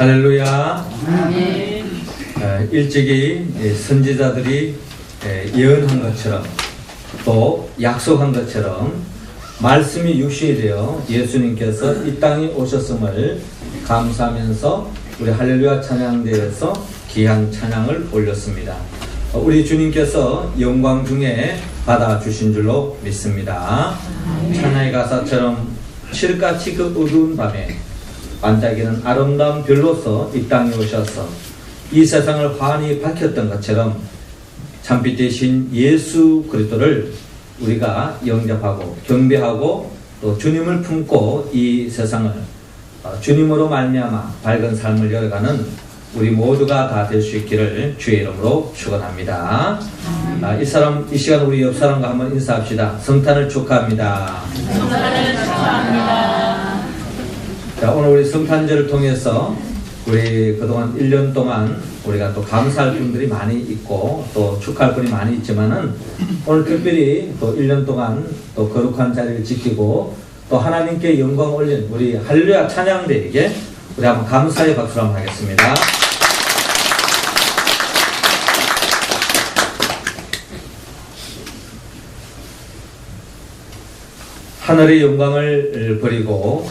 할렐루야. 일찍이 선지자들이 예언한 것처럼 또 약속한 것처럼 말씀이 육신이 되어 예수님께서 이 땅에 오셨음을 감사하면서 우리 할렐루야 찬양대에서 귀한 찬양을 올렸습니다. 우리 주님께서 영광 중에 받아주신 줄로 믿습니다. 찬양의 가사처럼 칠흑같이 그 어두운 밤에 반짝이는 아름다운 별로서 이 땅에 오셔서 이 세상을 환히 밝혔던 것처럼 참빛 되신 예수 그리스도를 우리가 영접하고 경배하고 또 주님을 품고 이 세상을 주님으로 말미암아 밝은 삶을 열어가는 우리 모두가 다 될 수 있기를 주의 이름으로 축원합니다. 이 시간 우리 옆 사람과 한번 인사합시다. 성탄을 축하합니다. 성탄을 축하합니다. 자, 오늘 우리 성탄절을 통해서 우리 그동안 1년 동안 우리가 또 감사할 분들이 많이 있고 또 축하할 분이 많이 있지만은 오늘 특별히 또 1년 동안 또 거룩한 자리를 지키고 또 하나님께 영광 올린 우리 할렐루야 찬양대에게 우리 한번 감사의 박수를 한번 하겠습니다. 하늘의 영광을 버리고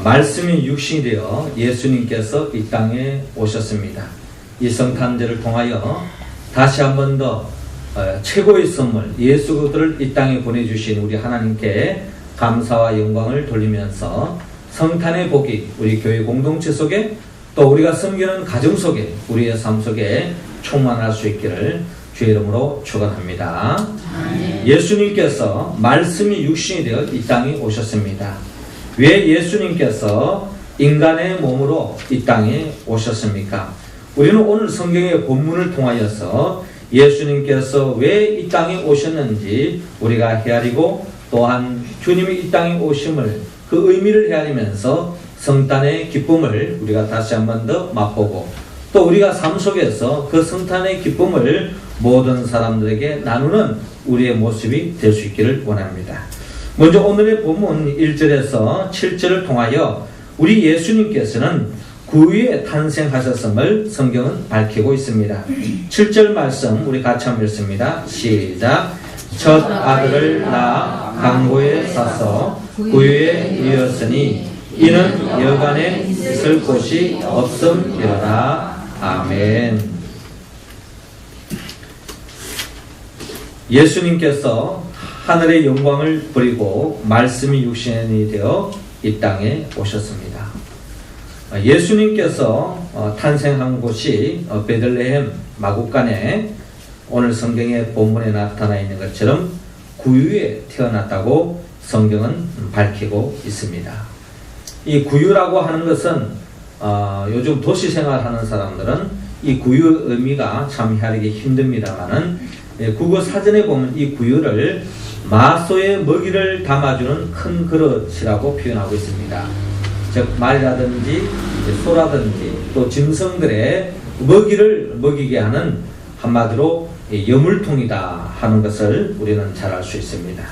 말씀이 육신이 되어 예수님께서 이 땅에 오셨습니다. 이 성탄절을 통하여 다시 한 번 더 최고의 선물 예수 그리스도를 이 땅에 보내주신 우리 하나님께 감사와 영광을 돌리면서 성탄의 복이 우리 교회 공동체 속에 또 우리가 섬기는 가정 속에 우리의 삶 속에 충만할 수 있기를 주의 이름으로 축원합니다. 예수님께서 말씀이 육신이 되어 이 땅에 오셨습니다. 왜 예수님께서 인간의 몸으로 이 땅에 오셨습니까? 우리는 오늘 성경의 본문을 통하여서 예수님께서 왜 이 땅에 오셨는지 우리가 헤아리고 또한 주님이 이 땅에 오심을 그 의미를 헤아리면서 성탄의 기쁨을 우리가 다시 한 번 더 맛보고 또 우리가 삶 속에서 그 성탄의 기쁨을 모든 사람들에게 나누는 우리의 모습이 될 수 있기를 원합니다. 먼저 오늘의 본문 1절에서 7절을 통하여 우리 예수님께서는 구유에 탄생하셨음을 성경은 밝히고 있습니다. 7절 말씀 우리 같이 한번 읽습니다. 시작. 첫 아들을 낳아 강고에 싸서 구유에 이었으니 이는 여간에 있을 곳이 없음이로다. 아멘. 예수님께서 하늘의 영광을 버리고 말씀이 육신이 되어 이 땅에 오셨습니다. 예수님께서 탄생한 곳이 베들레헴 마구간에 오늘 성경의 본문에 나타나 있는 것처럼 구유에 태어났다고 성경은 밝히고 있습니다. 이 구유라고 하는 것은 요즘 도시 생활하는 사람들은 이 구유 의미가 참 헤아리기 힘듭니다만은 국어 사전에 보면 이 구유를 마소의 먹이를 담아주는 큰 그릇이라고 표현하고 있습니다. 즉 말이라든지 소라든지 또 짐승들의 먹이를 먹이게 하는 한마디로 여물통이다 하는 것을 우리는 잘 알 수 있습니다.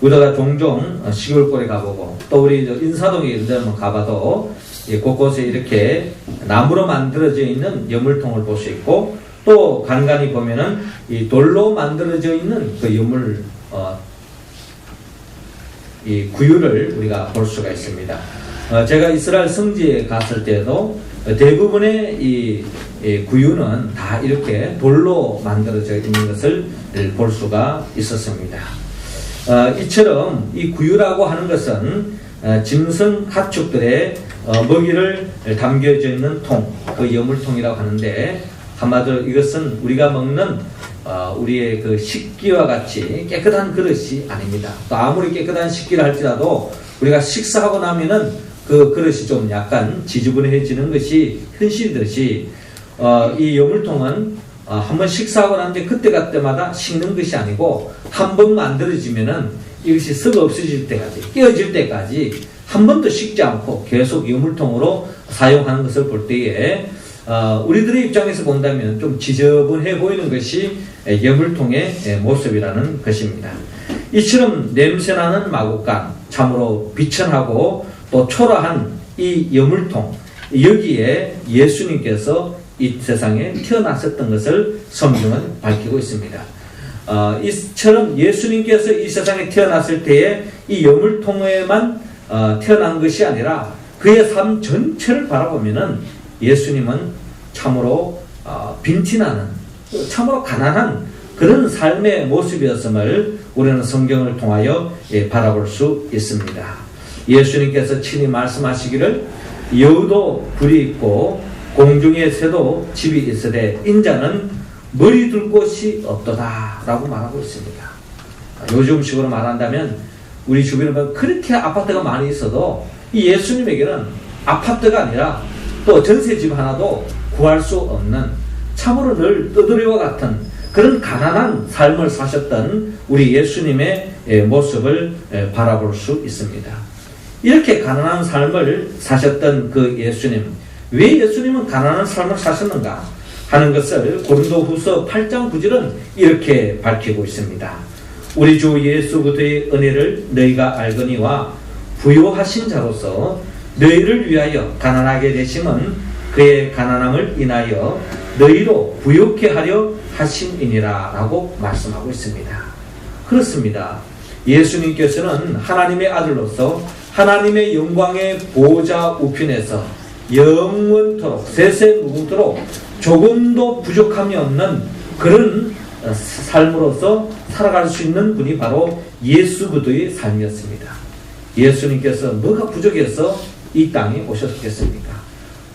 우리가 종종 시골골에 가보고 또 우리 인사동에 이런 데 한번 가봐도 곳곳에 이렇게 나무로 만들어져 있는 여물통을 볼 수 있고 또 간간히 보면은 이 돌로 만들어져 있는 그 여물 이 구유를 우리가 볼 수가 있습니다. 제가 이스라엘 성지에 갔을 때도 대부분의 이 구유는 다 이렇게 돌로 만들어져 있는 것을 볼 수가 있었습니다. 이처럼 이 구유라고 하는 것은 짐승 가축들의 먹이를 담겨져 있는 통, 그 여물통이라고 하는데 한마디로 이것은 우리가 먹는 우리의 그 식기와 같이 깨끗한 그릇이 아닙니다. 또 아무리 깨끗한 식기를 할지라도 우리가 식사하고 나면은 그 그릇이 좀 약간 지저분해지는 것이 현실이듯이 이 여물통은 한번 식사하고 난 뒤에 그때마다 씻는 것이 아니고 한 번 만들어지면은 이것이 썩어 없어질 때까지 깨어질 때까지 한 번도 씻지 않고 계속 여물통으로 사용하는 것을 볼 때에 우리들의 입장에서 본다면 좀 지저분해 보이는 것이 여물통의 모습이라는 것입니다. 이처럼 냄새나는 마구간, 참으로 비천하고 또 초라한 이 여물통, 여기에 예수님께서 이 세상에 태어나셨던 것을 성경은 밝히고 있습니다. 이처럼 예수님께서 이 세상에 태어났을 때에 이 여물통에만 태어난 것이 아니라 그의 삶 전체를 바라보면은 예수님은 참으로 빈티나는, 참으로 가난한 그런 삶의 모습이었음을 우리는 성경을 통하여 바라볼 수 있습니다. 예수님께서 친히 말씀하시기를 여우도 굴이 있고 공중의 새도 집이 있으되 인자는 머리 둘 곳이 없도다 라고 말하고 있습니다. 요즘식으로 말한다면 우리 주변에 그렇게 아파트가 많이 있어도 이 예수님에게는 아파트가 아니라 또 전세집 하나도 구할 수 없는, 참으로 늘 떠돌이와 같은 그런 가난한 삶을 사셨던 우리 예수님의 모습을 바라볼 수 있습니다. 이렇게 가난한 삶을 사셨던 그 예수님, 왜 예수님은 가난한 삶을 사셨는가 하는 것을 고린도후서 8장 9절은 이렇게 밝히고 있습니다. 우리 주 예수 그리스도의 은혜를 너희가 알거니와 부요하신 자로서 너희를 위하여 가난하게 되심은 그의 가난함을 인하여 너희로 부요케 하려 하심이니라 라고 말씀하고 있습니다. 그렇습니다. 예수님께서는 하나님의 아들로서 하나님의 영광의 보좌 우편에서 영원토록 세세무궁토록 조금도 부족함이 없는 그런 삶으로서 살아갈 수 있는 분이 바로 예수 그리스도의 삶이었습니다. 예수님께서 뭐가 부족해서 이 땅에 오셨겠습니까?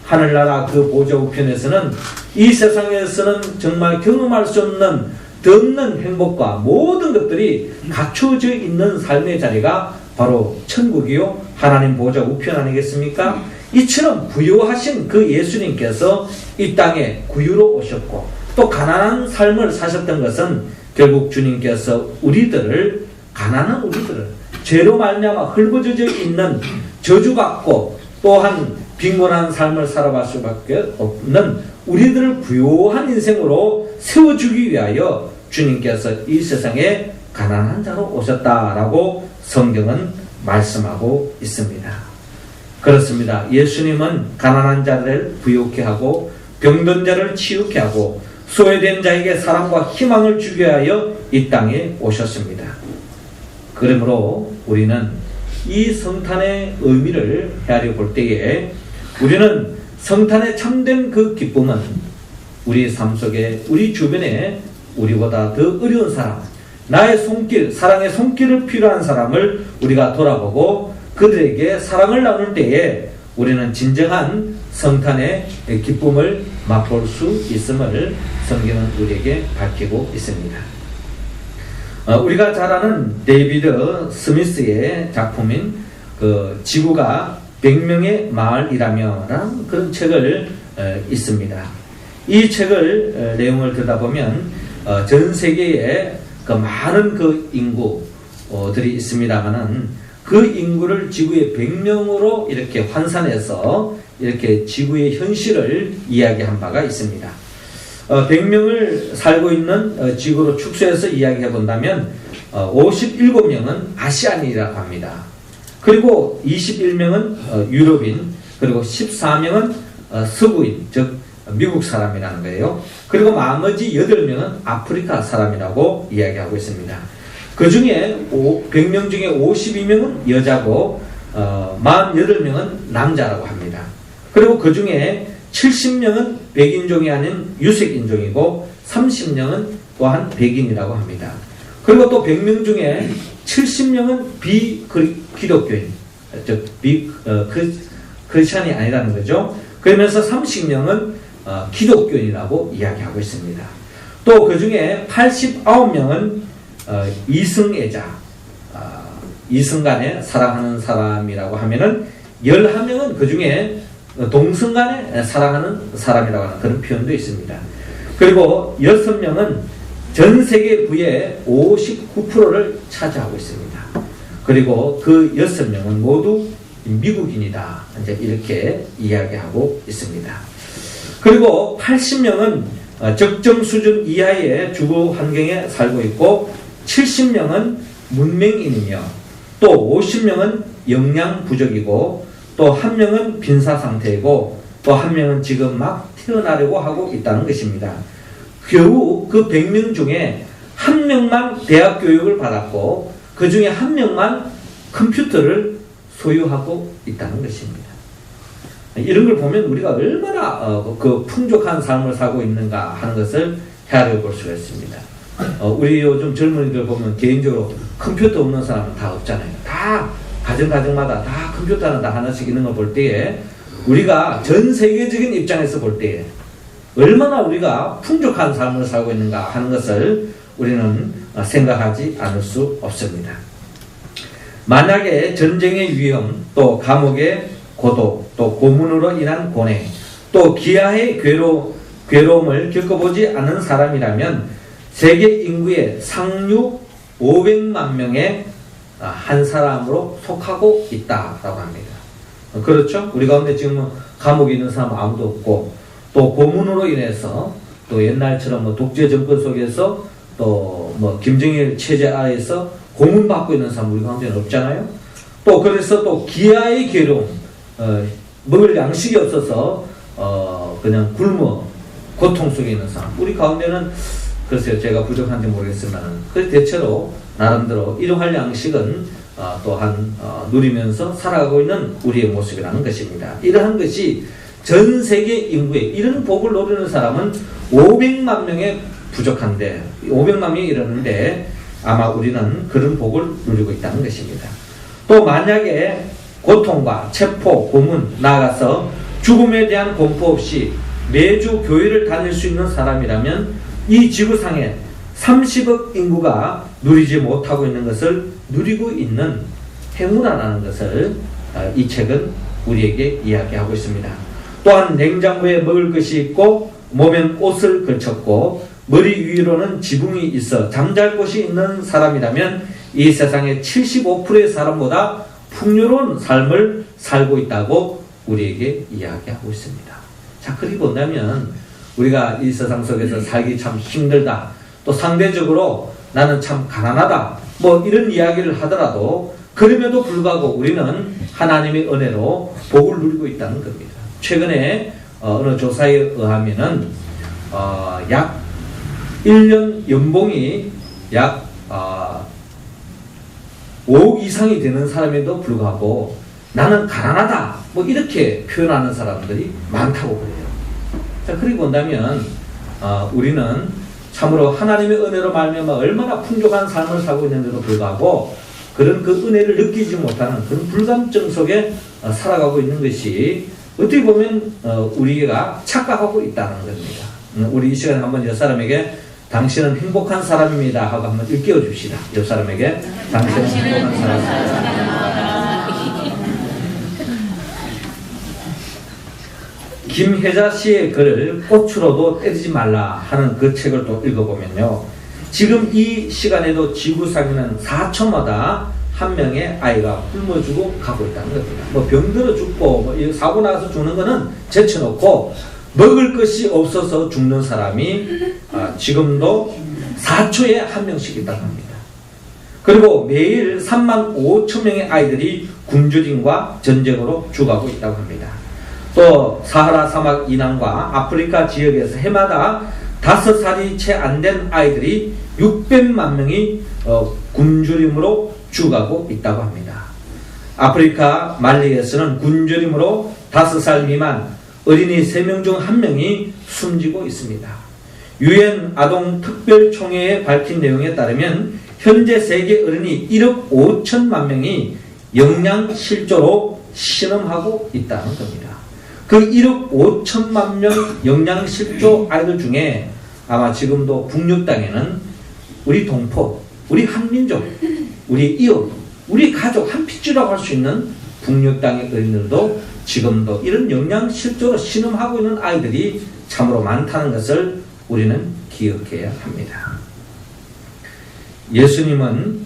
하늘나라 그 보좌 우편에서는 이 세상에서는 정말 경험할 수 없는 더 없는 행복과 모든 것들이 갖춰져 있는 삶의 자리가 바로 천국이요 하나님 보좌 우편 아니겠습니까? 이처럼 부유하신 그 예수님께서 이 땅에 구유로 오셨고 또 가난한 삶을 사셨던 것은 결국 주님께서 우리들을, 가난한 우리들을, 죄로 말미암아 헐벗어져 있는 저주받고 또한 빈곤한 삶을 살아갈 수밖에 없는 우리들을 부유한 인생으로 세워주기 위하여 주님께서 이 세상에 가난한 자로 오셨다라고 성경은 말씀하고 있습니다. 그렇습니다. 예수님은 가난한 자를 부유케 하고 병든 자를 치유케 하고 소외된 자에게 사랑과 희망을 주게 하여 이 땅에 오셨습니다. 그러므로 우리는 이 성탄의 의미를 헤아려 볼 때에 우리는 성탄의 참된 그 기쁨은 우리 삶 속에 우리 주변에 우리보다 더 어려운 사람, 나의 손길, 사랑의 손길을 필요한 사람을 우리가 돌아보고 그들에게 사랑을 나눌 때에 우리는 진정한 성탄의 기쁨을 맛볼 수 있음을 성경은 우리에게 밝히고 있습니다. 우리가 잘 아는 데이비드 스미스의 작품인 그 지구가 100명의 마을이라며 라는 그런 책을 있습니다. 이 책을 내용을 들여다보면 전 세계에 그 많은 그 인구들이 있습니다만은 그 인구를 지구의 100명으로 이렇게 환산해서 이렇게 지구의 현실을 이야기한 바가 있습니다. 100명을 살고 있는 지구로 축소해서 이야기해 본다면 57명은 아시안이라고 합니다. 그리고 21명은 유럽인, 그리고 14명은 서구인, 즉 미국 사람이라는 거예요. 그리고 나머지 8명은 아프리카 사람이라고 이야기하고 있습니다. 그 중에 100명 중에 52명은 여자고 48명은 남자라고 합니다. 그리고 그 중에 70명은 백인종이 아닌 유색인종이고 30명은 또한 백인이라고 합니다. 그리고 또 100명 중에 70명은 비기독교인, 즉 크리스찬이 아니라는 거죠. 그러면서 30명은 기독교인이라고 이야기하고 있습니다. 또 그 중에 89명은 이승애자, 이승간에 사랑하는 사람이라고 하면은 11명은 그 중에 동성간에 사랑하는 사람이라고 하는 그런 표현도 있습니다. 그리고 6명은 전 세계 부의 59%를 차지하고 있습니다. 그리고 그 6명은 모두 미국인이다. 이제 이렇게 이야기하고 있습니다. 그리고 80명은 적정 수준 이하의 주거 환경에 살고 있고 70명은 문맹인이며 또 50명은 영양 부족이고 또 1명은 빈사 상태이고 또 한 명은 지금 막 태어나려고 하고 있다는 것입니다. 겨우 그 100명 중에 한 명만 대학 교육을 받았고 그 중에 한 명만 컴퓨터를 소유하고 있다는 것입니다. 이런 걸 보면 우리가 얼마나 그 풍족한 삶을 살고 있는가 하는 것을 헤아려 볼 수가 있습니다. 우리 요즘 젊은이들 보면 개인적으로 컴퓨터 없는 사람은 다 없잖아요. 다 가정마다 다 컴퓨터는 다 하나씩 있는 걸 볼 때에 우리가 전 세계적인 입장에서 볼 때에 얼마나 우리가 풍족한 삶을 살고 있는가 하는 것을 우리는 생각하지 않을 수 없습니다. 만약에 전쟁의 위험, 또 감옥의 고독, 또 고문으로 인한 고뇌, 또 기아의 괴로움을 겪어보지 않은 사람이라면 세계 인구의 상류 500만 명의 한 사람으로 속하고 있다라고 합니다. 그렇죠? 우리 가운데 지금 감옥에 있는 사람 아무도 없고 또 고문으로 인해서 또 옛날처럼 뭐 독재 정권 속에서 또 뭐 김정일 체제 아래에서 고문받고 있는 사람 우리 가운데는 없잖아요. 또 그래서 또 기아의 괴로움, 먹을 양식이 없어서 그냥 굶어 고통 속에 있는 사람 우리 가운데는 글쎄요 제가 부족한지 모르겠지만 그 대체로 나름대로 일용할 양식은 또한 누리면서 살아가고 있는 우리의 모습이라는 것입니다. 이러한 것이 전 세계 인구의 이런 복을 누리는 사람은 500만 명에 부족한데 500만 명이 이러는데 아마 우리는 그런 복을 누리고 있다는 것입니다. 또 만약에 고통과 체포, 고문, 나아가서 죽음에 대한 공포 없이 매주 교회를 다닐 수 있는 사람이라면 이 지구상에 30억 인구가 누리지 못하고 있는 것을 누리고 있는 행운아라는 것을 이 책은 우리에게 이야기하고 있습니다. 또한 냉장고에 먹을 것이 있고 몸엔 옷을 걸쳤고 머리 위로는 지붕이 있어 잠잘 곳이 있는 사람이라면 이 세상의 75%의 사람보다 풍요로운 삶을 살고 있다고 우리에게 이야기하고 있습니다. 자, 그리 본다면 우리가 이 세상 속에서 살기 참 힘들다. 또 상대적으로 나는 참 가난하다. 뭐 이런 이야기를 하더라도 그럼에도 불구하고 우리는 하나님의 은혜로 복을 누리고 있다는 겁니다. 최근에 어느 조사에 의하면은 약 1년 연봉이 약 5억 이상이 되는 사람에도 불구하고 나는 가난하다. 뭐 이렇게 표현하는 사람들이 많다고 그래요. 자, 그리 본다면 우리는 참으로 하나님의 은혜로 말미암아 얼마나 풍족한 삶을 살고 있는데도 불구하고 그런 그 은혜를 느끼지 못하는 그런 불감증 속에 살아가고 있는 것이 어떻게 보면 우리가 착각하고 있다는 겁니다. 우리 이 시간에 한번 옆 사람에게 당신은 행복한 사람입니다 하고 한번 일깨워 줍시다. 옆 사람에게 당신은 행복한 사람입니다. 김혜자 씨의 글을 꽃으로도 때리지 말라 하는 그 책을 또 읽어보면요. 지금 이 시간에도 지구상에는 4초마다 한 명의 아이가 굶어 죽고 가고 있다는 겁니다. 뭐 병들어 죽고 뭐 사고 나서 죽는 거는 제쳐놓고 먹을 것이 없어서 죽는 사람이 지금도 4초에 한 명씩 있다고 합니다. 그리고 매일 3만 5천 명의 아이들이 굶주림과 전쟁으로 죽어가고 있다고 합니다. 또 사하라 사막 이남과 아프리카 지역에서 해마다 5살이 채 안 된 아이들이 600만 명이 굶주림으로 죽어가고 있다고 합니다. 아프리카 말리에서는 굶주림으로 5살 미만 어린이 3명 중 1명이 숨지고 있습니다. 유엔 아동특별총회에 밝힌 내용에 따르면 현재 세계 어린이 1억 5천만 명이 영양실조로 신음하고 있다는 겁니다. 그 1억 5천만 명 영양실조 아이들 중에 아마 지금도 북녘 땅에는 우리 동포, 우리 한민족, 우리 이웃, 우리 가족 한 핏줄이라고 할 수 있는 북녘 땅의 어린이들도 지금도 이런 영양실조로 신음하고 있는 아이들이 참으로 많다는 것을 우리는 기억해야 합니다. 예수님은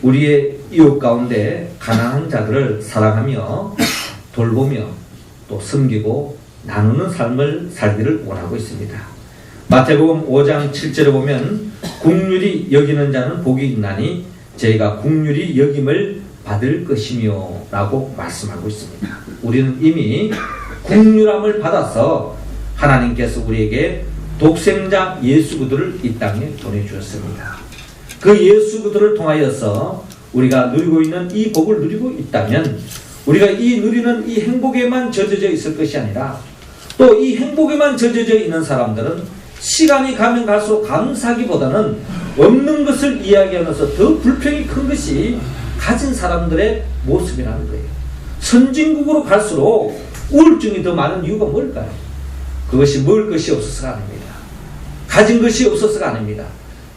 우리의 이웃 가운데 가난한 자들을 사랑하며 돌보며 또 섬기고 나누는 삶을 살기를 원하고 있습니다. 마태복음 5장 7절에 보면 긍휼히 여기는 자는 복이 있나니 저희가 긍휼히 여김을 받을 것이며 라고 말씀하고 있습니다. 우리는 이미 국률함을 받아서 하나님께서 우리에게 독생자 예수 그리스도를 이 땅에 보내주었습니다. 그 예수 그리스도를 통하여서 우리가 누리고 있는 이 복을 누리고 있다면 우리가 이 누리는 이 행복에만 젖어져 있을 것이 아니라 또 이 행복에만 젖어져 있는 사람들은 시간이 가면 갈수록 감사하기보다는 없는 것을 이야기하면서 더 불평이 큰 것이 가진 사람들의 모습이라는 거예요. 선진국으로 갈수록 우울증이 더 많은 이유가 뭘까요? 그것이 먹을 것이 없어서가 아닙니다. 가진 것이 없어서가 아닙니다.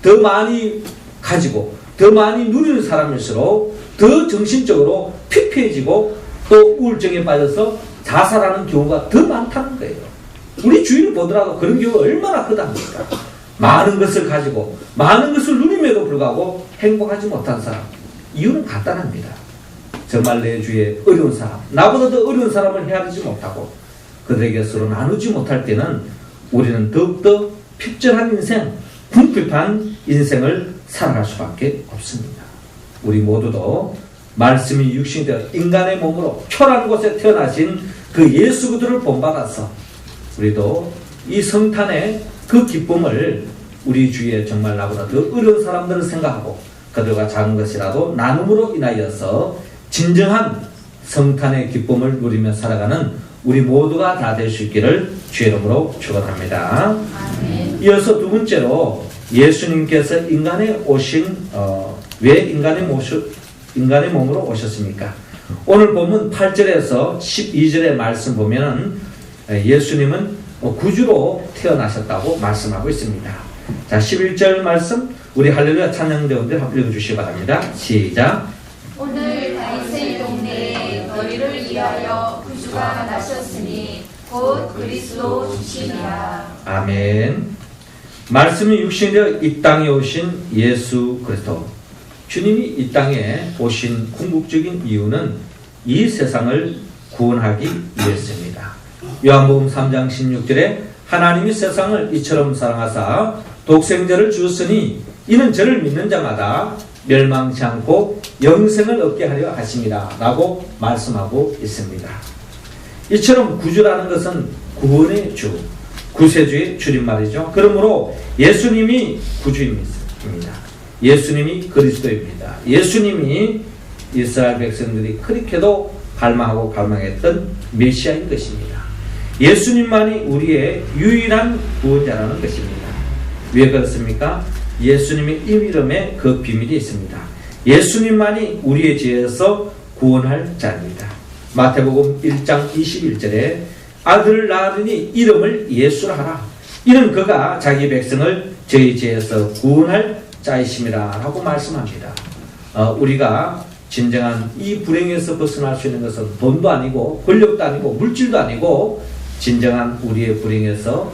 더 많이 가지고 더 많이 누리는 사람일수록 더 정신적으로 피폐해지고 또 우울증에 빠져서 자살하는 경우가 더 많다는 거예요. 우리 주위를 보더라도 그런 경우가 얼마나 크답니까? 많은 것을 가지고 많은 것을 누림에도 불구하고 행복하지 못한 사람. 이유는 간단합니다. 정말 내 주위에 어려운 사람, 나보다 더 어려운 사람을 헤아리지 못하고 그들에게 서로 나누지 못할 때는 우리는 더욱더 핍절한 인생, 궁핍한 인생을 살아갈 수밖에 없습니다. 우리 모두도 말씀이 육신이 되어 인간의 몸으로 초라한 곳에 태어나신 그 예수 그리스도를 본받아서 우리도 이 성탄의 그 기쁨을 우리 주위에 정말 나보다 더 어려운 사람들을 생각하고 그들과 작은 것이라도 나눔으로 인하여서 진정한 성탄의 기쁨을 누리며 살아가는 우리 모두가 다 될 수 있기를 주의 이름으로 축원합니다. 이어서 두 번째로 예수님께서 인간에 오신 왜 인간의 몸으로 오셨습니까? 오늘 본문 8절에서 12절의 말씀 보면은 예수님은 구주로 태어나셨다고 말씀하고 있습니다. 자, 11절 말씀 우리 할렐루야 찬양대원들 한번 읽어주시기 바랍니다. 시작. 오늘 다윗의 동네에 너희를 위하여 구주가 나셨으니 곧 그리스도 주시니라. 아멘. 말씀이 육신이 되어 이 땅에 오신 예수 그리스도 주님이 이 땅에 오신 궁극적인 이유는 이 세상을 구원하기 위해서입니다. 요한복음 3장 16절에 하나님이 세상을 이처럼 사랑하사 독생자를 주었으니 이는 저를 믿는 자마다 멸망치 않고 영생을 얻게 하려 하심이라 라고 말씀하고 있습니다. 이처럼 구주라는 것은 구원의 주, 구세주의 줄임말이죠. 그러므로 예수님이 구주입니다. 예수님이 그리스도입니다. 예수님이 이스라엘 백성들이 그렇게도 갈망하고 갈망했던 메시아인 것입니다. 예수님만이 우리의 유일한 구원자라는 것입니다. 왜 그렇습니까? 예수님의 이름에 그 비밀이 있습니다. 예수님만이 우리의 죄에서 구원할 자입니다. 마태복음 1장 21절에 아들을 낳으니 이름을 예수라 하라. 이는 그가 자기 백성을 저희 죄에서 구원할 자이심이라 라고 말씀합니다. 우리가 진정한 이 불행에서 벗어날 수 있는 것은 돈도 아니고 권력도 아니고 물질도 아니고 진정한 우리의 불행에서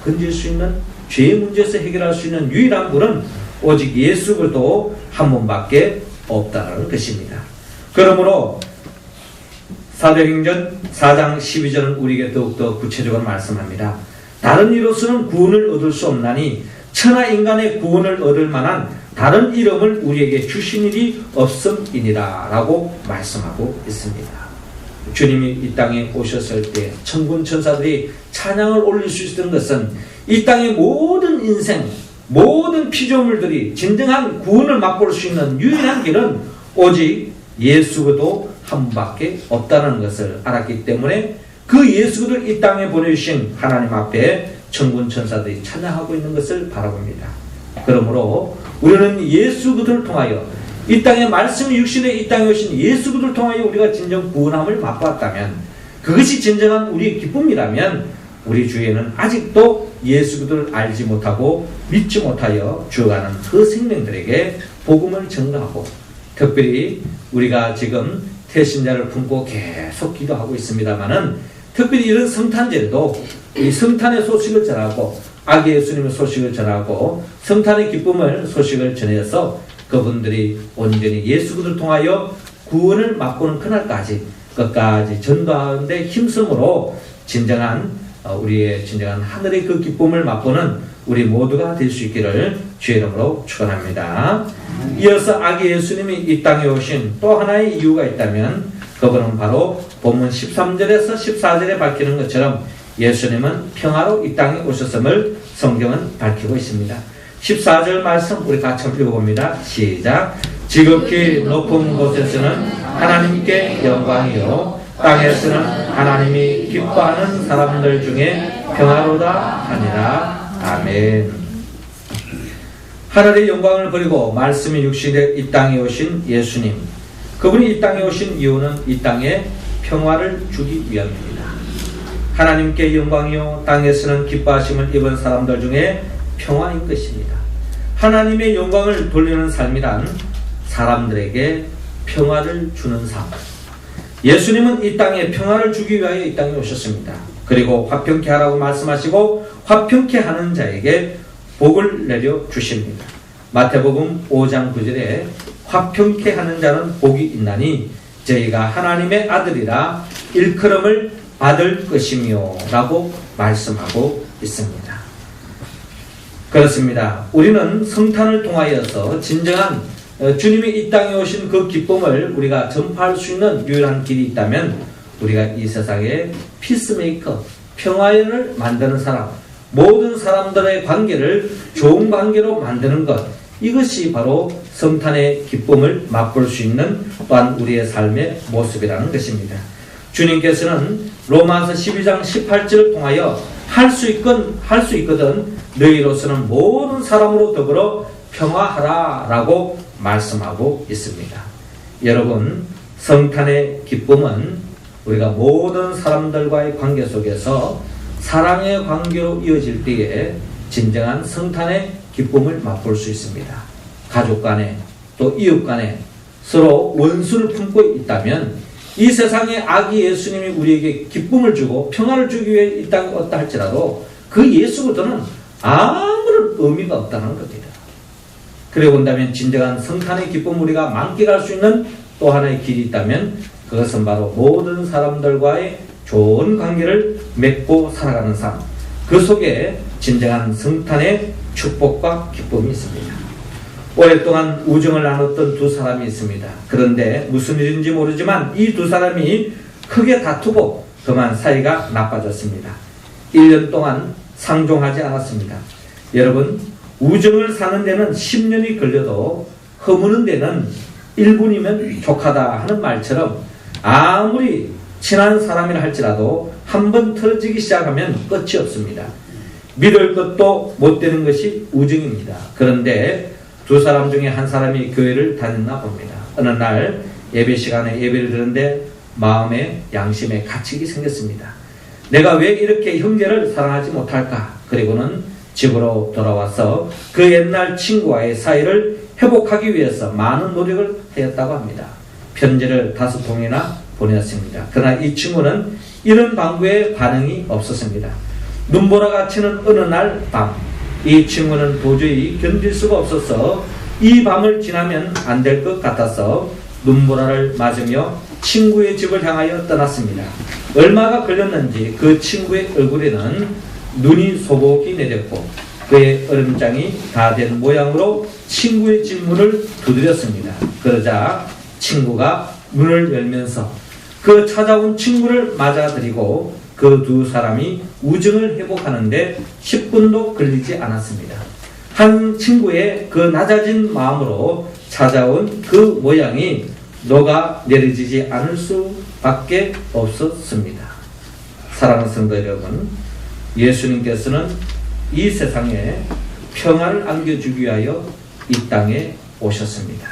건질 수 있는 죄의 문제에서 해결할 수 있는 유일한 분은 오직 예수 그리스도 한 분밖에 없다는 것입니다. 그러므로 사도행전 4장 12절은 우리에게 더욱더 구체적으로 말씀합니다. 다른 이로서는 구원을 얻을 수 없나니 천하 인간의 구원을 얻을 만한 다른 이름을 우리에게 주신 일이 없음이니라 라고 말씀하고 있습니다. 주님이 이 땅에 오셨을 때 천군 천사들이 찬양을 올릴 수 있었던 것은 이 땅의 모든 인생, 모든 피조물들이 진정한 구원을 맛볼 수 있는 유일한 길은 오직 예수 그리스도 한 분밖에 없다는 것을 알았기 때문에 그 예수 그리스도를 이 땅에 보내주신 하나님 앞에 천군 천사들이 찬양하고 있는 것을 바라봅니다. 그러므로 우리는 예수 그리스도를 통하여 이 땅에 말씀이 육신에 이 땅에 오신 예수 그리스도를 통하여 우리가 진정 구원함을 맛보았다면 그것이 진정한 우리의 기쁨이라면 우리 주위에는 아직도 예수 그리스도를 알지 못하고 믿지 못하여 죽어가는 그 생명들에게 복음을 전가하고 특별히 우리가 지금 태신자를 품고 계속 기도하고 있습니다마는 특별히 이런 성탄절에도 이 성탄의 소식을 전하고 아기 예수님의 소식을 전하고 성탄의 기쁨을 소식을 전해서 그분들이 온전히 예수 그리스도를 통하여 구원을 맛보는 그날까지 끝까지 전도하는데 힘쓰므로 진정한 우리의 진정한 하늘의 그 기쁨을 맛보는 우리 모두가 될 수 있기를 주의 이름으로 축원합니다. 이어서 아기 예수님이 이 땅에 오신 또 하나의 이유가 있다면 그분은 바로 본문 13절에서 14절에 밝히는 것처럼 예수님은 평화로 이 땅에 오셨음을 성경은 밝히고 있습니다. 14절 말씀 우리 같이 읽어봅니다. 시작. 지극히 높은 곳에서는 하나님께 영광이요 땅에서는 하나님이 기뻐하는 사람들 중에 평화로다 하니라. 아멘. 하늘의 영광을 버리고 말씀이 육신의 이 땅에 오신 예수님, 그분이 이 땅에 오신 이유는 이 땅에 평화를 주기 위함입니다. 하나님께 영광이요 땅에서는 기뻐하심을 입은 사람들 중에 평화인 것입니다. 하나님의 영광을 돌리는 삶이란 사람들에게 평화를 주는 삶. 예수님은 이 땅에 평화를 주기 위하여 이 땅에 오셨습니다. 그리고 화평케 하라고 말씀하시고 화평케 하는 자에게 복을 내려 주십니다. 마태복음 5장 9절에 화평케 하는 자는 복이 있나니 저희가 하나님의 아들이라 일컬음을 받을 것이며 라고 말씀하고 있습니다. 그렇습니다. 우리는 성탄을 통하여서 진정한 주님이 이 땅에 오신 그 기쁨을 우리가 전파할 수 있는 유일한 길이 있다면 우리가 이 세상에 피스메이커, 평화를 만드는 사람, 모든 사람들의 관계를 좋은 관계로 만드는 것, 이것이 바로 성탄의 기쁨을 맛볼 수 있는 또한 우리의 삶의 모습이라는 것입니다. 주님께서는 로마서 12장 18절을 통하여 할 수 있거든 너희로서는 모든 사람으로 더불어 평화하라 라고 말씀하고 있습니다. 여러분, 성탄의 기쁨은 우리가 모든 사람들과의 관계 속에서 사랑의 관계로 이어질 때에 진정한 성탄의 기쁨을 맛볼 수 있습니다. 가족 간에 또 이웃 간에 서로 원수를 품고 있다면 이 세상에 아기 예수님이 우리에게 기쁨을 주고 평화를 주기 위해 이 땅에 왔다 할지라도 그 예수보다는 아무런 의미가 없다는 겁니다. 그래 본다면 진정한 성탄의 기쁨을 우리가 만끽할 수 있는 또 하나의 길이 있다면 그것은 바로 모든 사람들과의 좋은 관계를 맺고 살아가는 삶, 그 속에 진정한 성탄의 축복과 기쁨이 있습니다. 오랫동안 우정을 나눴던 두 사람이 있습니다. 그런데 무슨 일인지 모르지만 이 두 사람이 크게 다투고 그만 사이가 나빠졌습니다. 1년 동안 상종하지 않았습니다. 여러분, 우정을 사는 데는 10년이 걸려도 허무는 데는 1분이면 족하다 하는 말처럼 아무리 친한 사람이라 할지라도 한번 틀어지기 시작하면 끝이 없습니다. 믿을 것도 못 되는 것이 우정입니다. 그런데 두 사람 중에 한 사람이 교회를 다녔나 봅니다. 어느 날 예배 시간에 예배를 드는데 마음에 양심에 갇히기 생겼습니다. 내가 왜 이렇게 형제를 사랑하지 못할까? 그리고는 집으로 돌아와서 그 옛날 친구와의 사이를 회복하기 위해서 많은 노력을 하였다고 합니다. 편지를 5통이나 보냈습니다. 그러나 이 친구는 이런 방구에 반응이 없었습니다. 눈보라가 치는 어느 날 밤, 이 친구는 도저히 견딜 수가 없어서 이 밤을 지나면 안 될 것 같아서 눈보라를 맞으며 친구의 집을 향하여 떠났습니다. 얼마가 걸렸는지 그 친구의 얼굴에는 눈이 소복이 내렸고 그의 얼음장이 다 된 모양으로 친구의 집 문을 두드렸습니다. 그러자 친구가 문을 열면서 그 찾아온 친구를 맞아들이고 그 두 사람이 우정을 회복하는데 10분도 걸리지 않았습니다. 한 친구의 그 낮아진 마음으로 찾아온 그 모양이 녹아 내려지지 않을 수밖에 없었습니다. 사랑하는 성도 여러분, 예수님께서는 이 세상에 평화를 안겨주기 위하여 이 땅에 오셨습니다.